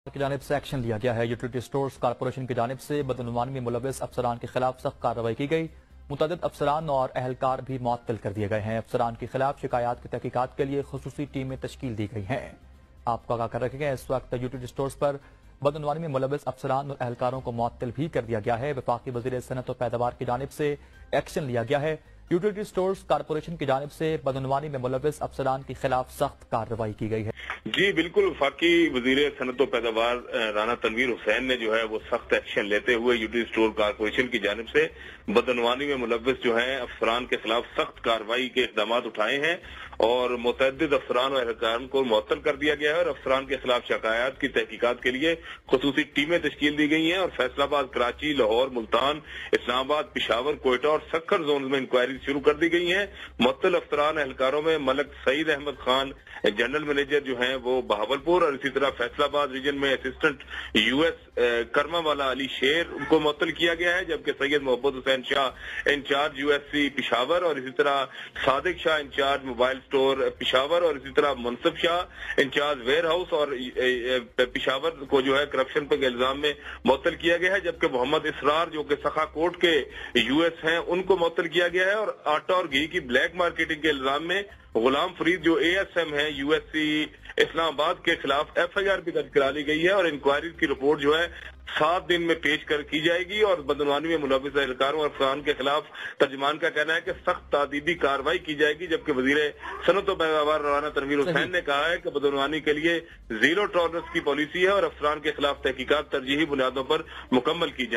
کی جانب سے ایکشن لیا گیا ہے۔ یوٹیلیٹی سٹورز کارپوریشن کی جانب سے بدعنوانی میں ملوث افسران کے خلاف سخت کارروائی کی گئی۔ متعدد افسران اور اہلکار بھی معطل کر دیے گئے ہیں۔ افسران کے خلاف شکایات کی تحقیقات کے لیے خصوصی ٹیمیں تشکیل دی گئی ہیں۔ آپ کو آگاہ کر رکھیں گے، اس وقت یوٹیلیٹی سٹورز پر بدعنوانی میں ملوث افسران اور اہلکاروں کو معطل بھی کر دیا گیا ہے۔ وفاقی وزیر صنعت و پیداوار کی جانب سے ایکشن لیا گیا ہے۔ یوٹیلیٹی سٹورز کارپوریشن کی جانب سے بدعنوانی میں ملوث افسران کے خلاف سخت کارروائی کی گئی ہے۔ جی بالکل، وفاقی وزیر صنعت و پیداوار رانا تنویر حسین نے جو ہے وہ سخت ایکشن لیتے ہوئے یوٹیلیٹی سٹور کارپوریشن کی جانب سے بدعنوانی میں ملوث جو ہیں افسران کے خلاف سخت کارروائی کے اقدامات اٹھائے ہیں اور متعدد افسران اور اہلکاروں کو معطل کر دیا گیا ہے اور افسران کے خلاف شکایات کی تحقیقات کے لیے خصوصی ٹیمیں تشکیل دی گئی ہیں اور فیصل آباد، کراچی، لاہور، ملتان، اسلام آباد، پشاور، کوئٹہ اور سکھر زونز میں انکوائری شروع کر دی گئی ہیں۔ معطل افسران اہلکاروں میں ملک سعید احمد خان جنرل مینیجر جو ہیں وہ بہاولپور، اور اسی طرح فیصل آباد ریجن میں اسسٹنٹ یو ایس کرما والا علی شیر ان کو معطل کیا گیا ہے، جبکہ Syed Mohabbat Hussain Shah in charge U S C Peshawar اور اسی طرح Sadiq Shah in charge mobile store Peshawar اور اسی طرح Munsif Shah in charge ware house اور پشاور کو جو ہے کرپشن کے الزام میں معطل کیا گیا ہے، جبکہ محمد اسرار جو کہ سخا کوٹ کے یو ایس ہیں ان کو معطل کیا گیا ہے، اور آٹا اور گھی کی بلیک مارکیٹنگ کے الزام میں غلام فرید جو اے ایس ایم ہے یو ایس سی اسلام آباد کے خلاف ایف آئی آر بھی درج کرا لی گئی ہے اور انکوائری کی رپورٹ جو ہے 7 دن میں پیش کی جائے گی اور بدعنوانی میں ملوث اہلکاروں اور افسران کے خلاف ترجمان کا کہنا ہے کہ سخت تادیبی کارروائی کی جائے گی، جبکہ وزیر صنعت و پیداوار رانا تنویر حسین نے کہا ہے کہ بدعنوانی کے لیے زیرو ٹالرنس کی پالیسی ہے اور افسران کے خلاف تحقیقات ترجیحی بنیادوں پر مکمل کی جائے۔